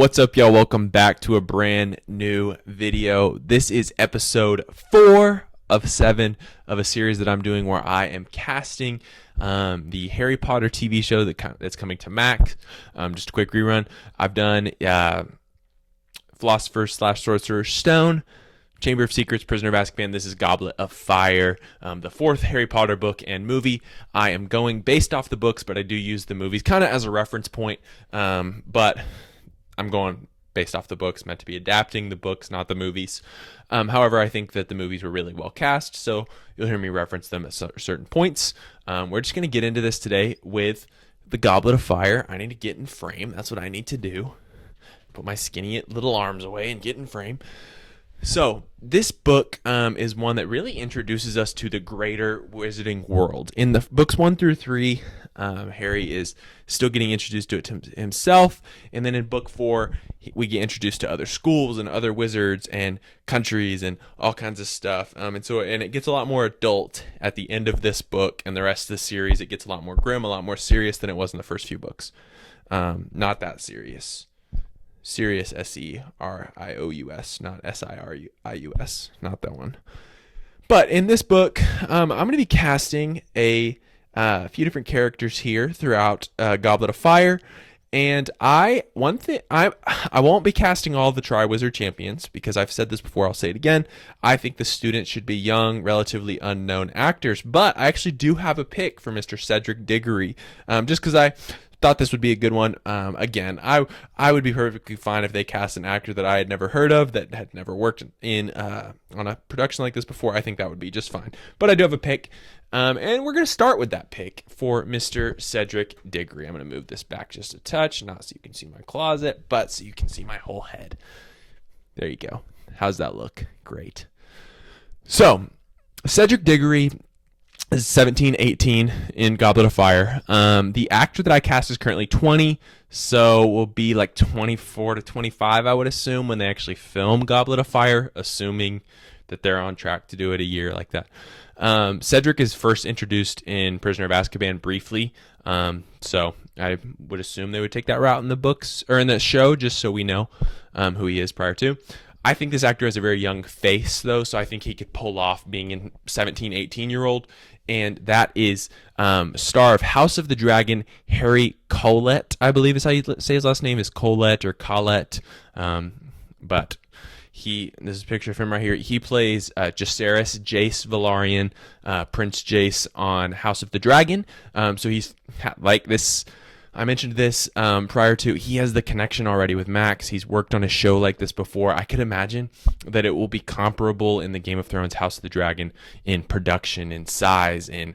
What's up, y'all? Welcome back to a brand new video. This is episode 4 of 7 of a series that I'm doing where I am casting the Harry Potter TV show that's coming to Max. Just a quick rerun. I've done Philosopher's / Sorcerer's Stone, Chamber of Secrets, Prisoner of Azkaban. This is Goblet of Fire, the 4th Harry Potter book and movie. I am going based off the books, but I do use the movies kind of as a reference point. But I'm going based off the books, meant to be adapting the books, not the movies. However, I think that the movies were really well cast, so you'll hear me reference them at certain points. We're just going to get into this today with the Goblet of Fire. I need to get in frame. That's what I need to do. Put my skinny little arms away and get in frame. So this book is one that really introduces us to the greater wizarding world. In the books 1 through 3, Harry is still getting introduced to it himself, and then in book 4, we get introduced to other schools and other wizards and countries and all kinds of stuff. And it gets a lot more adult at the end of this book, and the rest of the series it gets a lot more grim, a lot more serious than it was in the first few books. Not that serious. Serious, S-E-R-I-O-U-S, not S-I-R-I-U-S, not that one. But in this book, I'm going to be casting a few different characters here throughout Goblet of Fire, and I won't be casting all the Triwizard Champions because I've said this before. I'll say it again. I think the students should be young, relatively unknown actors, but I actually do have a pick for Mr. Cedric Diggory, just because I thought this would be a good one. Again, I would be perfectly fine if they cast an actor that I had never heard of, that had never worked in on a production like this before. I think that would be just fine. But I do have a pick, and we're going to start with that pick for Mr. Cedric Diggory. I'm going to move this back just a touch, not so you can see my closet, but so you can see my whole head. There you go. How's that look? Great. So, Cedric Diggory is 17, 18 in Goblet of Fire. The actor that I cast is currently 20, so will be like 24 to 25, I would assume, when they actually film Goblet of Fire, assuming that they're on track to do it a year like that. Cedric is first introduced in Prisoner of Azkaban briefly, so I would assume they would take that route in the books or in the show, just so we know who he is prior to. I think this actor has a very young face, though, so I think he could pull off being a 17, 18-year-old, and that is star of House of the Dragon, Harry Collett, I believe is how you say his last name, is Collett or Collett, but this is a picture of him right here. He plays Jacaerys Jace Velaryon, Prince Jace on House of the Dragon, so he's like this. I mentioned this prior to. He has the connection already with Max. He's worked on a show like this before. I could imagine that it will be comparable in the Game of Thrones House of the Dragon in production, in size, in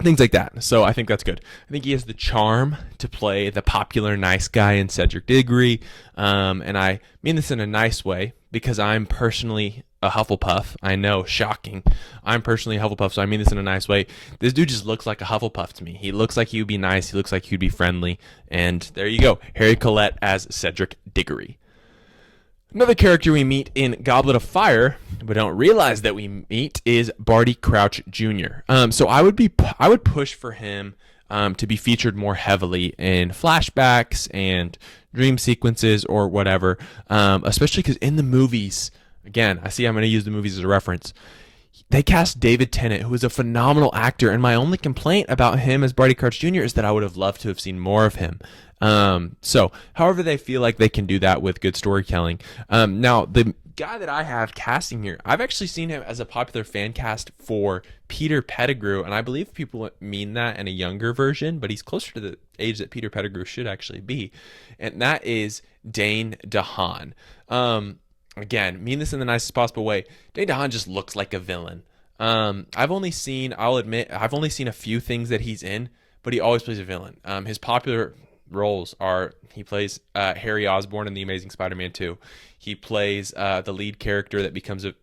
things like that. So I think that's good. I think he has the charm to play the popular nice guy in Cedric Diggory, and I mean this in a nice way because I'm personally a Hufflepuff. I know, shocking. I'm personally a Hufflepuff, so I mean this in a nice way. This dude just looks like a Hufflepuff to me. He looks like he would be nice. He looks like he would be friendly. And there you go. Harry Collett as Cedric Diggory. Another character we meet in Goblet of Fire, but don't realize that we meet, is Barty Crouch Jr. So I would push for him to be featured more heavily in flashbacks and dream sequences or whatever, especially because in the movies, again, I'm going to use the movies as a reference. They cast David Tennant, who is a phenomenal actor, and my only complaint about him as Barty Crouch Jr. is that I would have loved to have seen more of him. So, however they feel like they can do that with good storytelling. Now, the guy that I have casting here, I've actually seen him as a popular fan cast for Peter Pettigrew, and I believe people mean that in a younger version, but he's closer to the age that Peter Pettigrew should actually be, and that is Dane DeHaan. Again, mean this in the nicest possible way. Dane DeHaan just looks like a villain. I'll admit, I've only seen a few things that he's in, but he always plays a villain. His popular roles are, he plays Harry Osborn in The Amazing Spider-Man 2. He plays the lead character that becomes a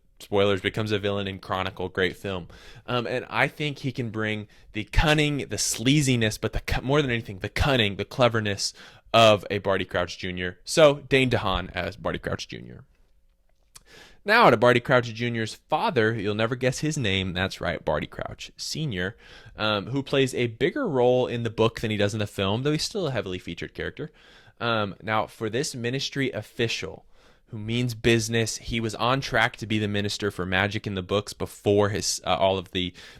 villain in Chronicle, great film. And I think he can bring the cunning, the sleaziness, but more than anything, the cunning, the cleverness of a Barty Crouch Jr. So, Dane DeHaan as Barty Crouch Jr. Now to Barty Crouch Jr.'s father, you'll never guess his name, that's right, Barty Crouch Sr., who plays a bigger role in the book than he does in the film, though he's still a heavily featured character. Now, for this ministry official, who means business, he was on track to be the minister for magic in the books before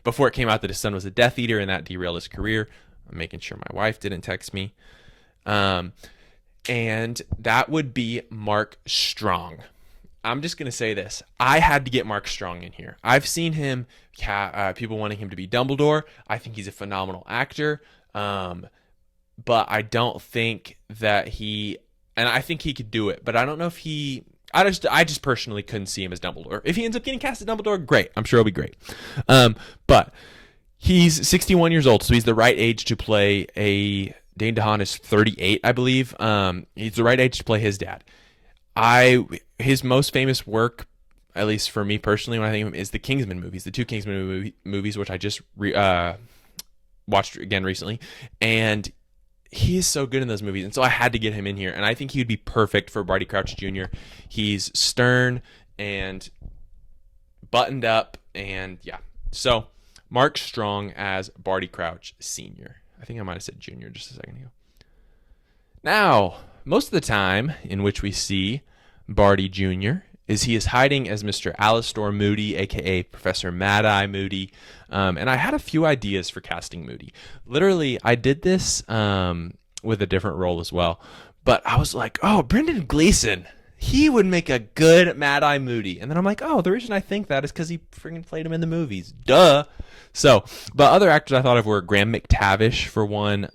before it came out that his son was a Death Eater, and that derailed his career. I'm making sure my wife didn't text me. And that would be Mark Strong. I'm just going to say this. I had to get Mark Strong in here. I've seen him, people wanting him to be Dumbledore. I think he's a phenomenal actor. But I don't think that and I think he could do it, but I don't know if I just personally couldn't see him as Dumbledore. If he ends up getting cast as Dumbledore, great. I'm sure it'll be great. But he's 61 years old, so he's the right age to play Dane DeHaan is 38, I believe. He's the right age to play his dad. His most famous work, at least for me personally, when I think of him, is the Kingsman movies, the two Kingsman movies, which I just watched again recently. And he's so good in those movies, and so I had to get him in here. And I think he would be perfect for Barty Crouch Jr. He's stern and buttoned up, and yeah. So Mark Strong as Barty Crouch Sr. I think I might have said Jr. just a second ago. Now, most of the time in which we see Barty Jr. he is hiding as Mr. Alastor Moody, a.k.a. Professor Mad-Eye Moody. And I had a few ideas for casting Moody. Literally, I did this with a different role as well. But I was like, oh, Brendan Gleeson, he would make a good Mad-Eye Moody. And then I'm like, oh, the reason I think that is because he freaking played him in the movies. Duh. So, but other actors I thought of were Graham McTavish, for one.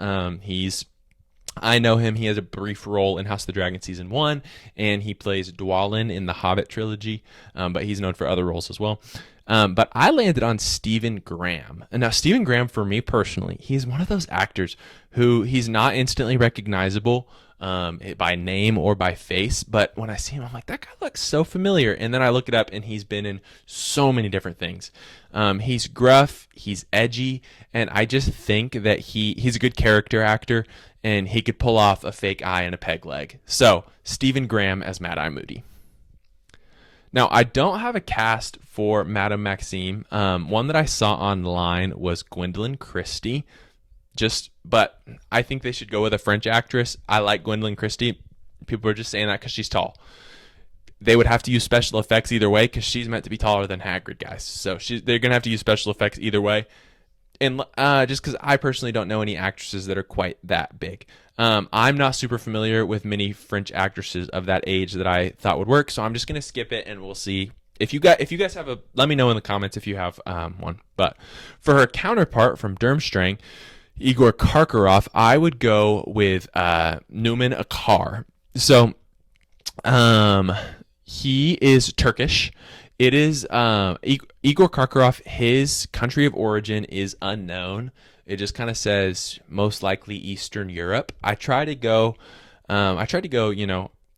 I know him. He has a brief role in House of the Dragon Season 1, and he plays Dwalin in the Hobbit trilogy, but he's known for other roles as well. But I landed on Stephen Graham. And now, Stephen Graham, for me personally, he's one of those actors who he's not instantly recognizable by name or by face, but when I see him, I'm like, that guy looks so familiar. And then I look it up, and he's been in so many different things. He's gruff, he's edgy, and I just think that he's a good character actor, and he could pull off a fake eye and a peg leg. So, Stephen Graham as Mad-Eye Moody. Now, I don't have a cast for Madame Maxime. One that I saw online was Gwendolyn Christie. But I think they should go with a French actress. I like Gwendolyn Christie. People are just saying that because she's tall. They would have to use special effects either way because she's meant to be taller than Hagrid, guys. So they're going to have to use special effects either way. And just because I personally don't know any actresses that are quite that big. I'm not super familiar with many French actresses of that age that I thought would work. So I'm just going to skip it, and we'll see. If you guys have let me know in the comments if you have one. But for her counterpart from Durmstrang, Igor Karkaroff, I would go with Numan Akar. So he is Turkish. It is Igor Karkaroff. His country of origin is unknown. It just kind of says most likely Eastern Europe. I tried to go, an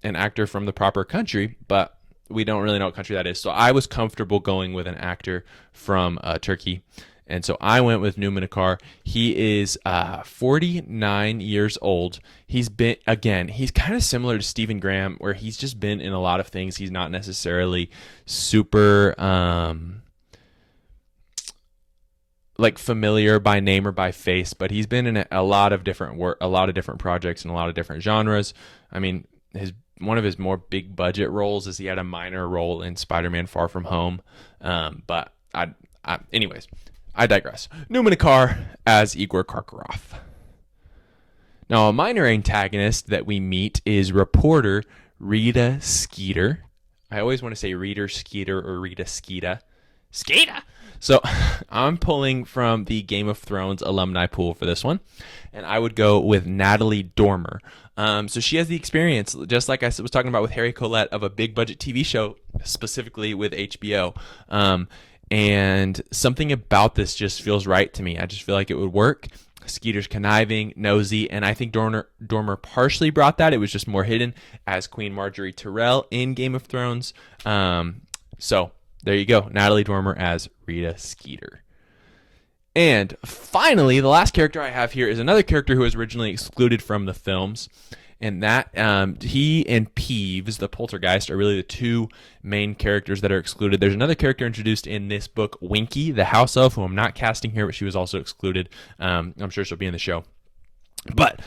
actor from the proper country, but we don't really know what country that is. So I was comfortable going with an actor from Turkey. And so I went with Numan Akar. He is 49 years old. He's kind of similar to Stephen Graham, where he's just been in a lot of things. He's not necessarily super familiar by name or by face, but he's been in a lot of different projects and a lot of different genres. I mean, one of his more big budget roles is he had a minor role in Spider-Man: Far From Home. Anyways. I digress. Numan Akar as Igor Karkaroff. Now, a minor antagonist that we meet is reporter Rita Skeeter. I always want to say Rita Skeeter or Rita Skeeter. Skeeter! So I'm pulling from the Game of Thrones alumni pool for this one, and I would go with Natalie Dormer. So she has the experience, just like I was talking about with Harry Collette, of a big budget TV show, specifically with HBO. And something about this just feels right to me. I just feel like it would work. Skeeter's conniving, nosy, and I think Dormer partially brought that. It was just more hidden as Queen Marjorie Tyrell in Game of Thrones. So there you go. Natalie Dormer as Rita Skeeter. And finally, the last character I have here is another character who was originally excluded from the films. And that he and Peeves, the poltergeist, are really the two main characters that are excluded. There's another character introduced in this book, Winky, the house elf, who I'm not casting here, but she was also excluded. I'm sure she'll be in the show. But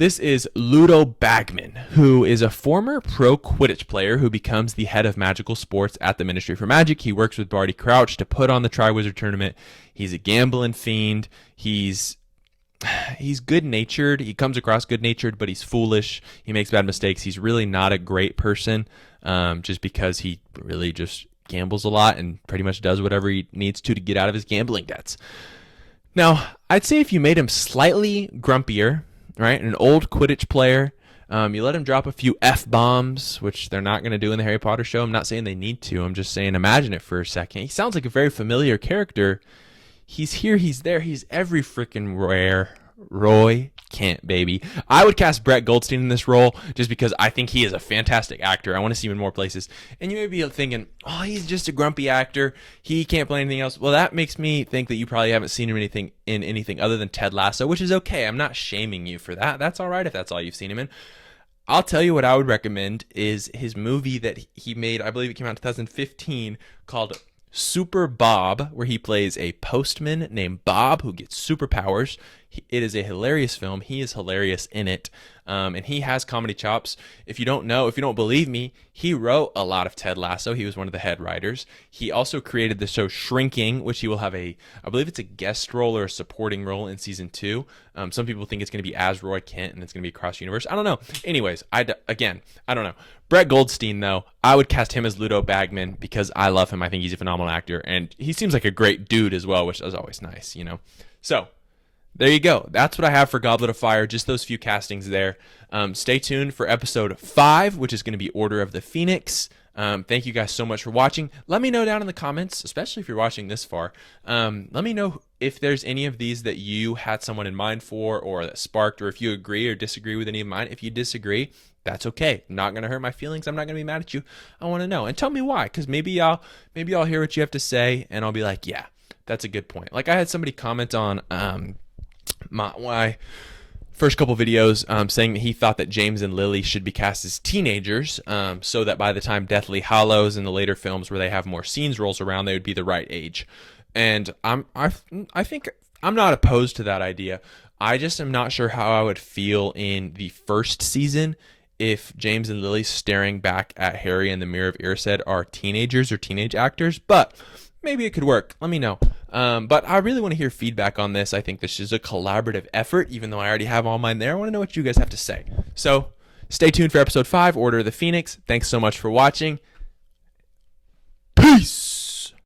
This is Ludo Bagman, who is a former pro Quidditch player who becomes the head of magical sports at the Ministry for Magic. He works with Barty Crouch to put on the Triwizard Tournament. He's a gambling fiend. He's good-natured. He comes across good-natured, but he's foolish. He makes bad mistakes. He's really not a great person, just because he really just gambles a lot and pretty much does whatever he needs to get out of his gambling debts. Now, I'd say if you made him slightly grumpier, right, an old Quidditch player, you let him drop a few F-bombs, which they're not going to do in the Harry Potter show. I'm not saying they need to. I'm just saying imagine it for a second. He sounds like a very familiar character. He's here, he's there, he's every freaking where. Roy Kent, baby. I would cast Brett Goldstein in this role just because I think he is a fantastic actor. I want to see him in more places. And you may be thinking, oh, he's just a grumpy actor. He can't play anything else. Well, that makes me think that you probably haven't seen him in anything other than Ted Lasso, which is okay. I'm not shaming you for that. That's all right if that's all you've seen him in. I'll tell you what I would recommend is his movie that he made, I believe it came out in 2015, called Super Bob, where he plays a postman named Bob who gets superpowers. It is a hilarious film. He is hilarious in it, and he has comedy chops. If you don't believe me, he wrote a lot of Ted Lasso. He was one of the head writers. He also created the show Shrinking, which he will have I believe it's a guest role or a supporting role in season 2. Some people think it's going to be as Roy Kent and it's going to be across universe. I don't know. Anyways, I don't know. Brett Goldstein, though, I would cast him as Ludo Bagman because I love him. I think he's a phenomenal actor, and he seems like a great dude as well, which is always nice, you know. So there you go. That's what I have for Goblet of Fire, just those few castings there. Stay tuned for episode 5, which is going to be Order of the Phoenix. Thank you guys so much for watching. Let me know down in the comments, especially if you're watching this far. Let me know if there's any of these that you had someone in mind for or that sparked, or if you agree or disagree with any of mine. If you disagree, that's okay. Not going to hurt my feelings. I'm not going to be mad at you. I want to know. And tell me why, because maybe I'll hear what you have to say, and I'll be like, yeah, that's a good point. Like I had somebody comment on my first couple videos saying that he thought that James and Lily should be cast as teenagers, so that by the time Deathly Hallows and the later films where they have more scenes rolls around, they would be the right age. And I think I'm not opposed to that idea. I just am not sure how I would feel in the first season if James and Lily staring back at Harry in the Mirror of Erised are teenagers or teenage actors, but maybe it could work. Let me know. But I really want to hear feedback on this. I think this is a collaborative effort, even though I already have all mine there. I want to know what you guys have to say. So stay tuned for episode 5, Order of the Phoenix. Thanks so much for watching. Peace!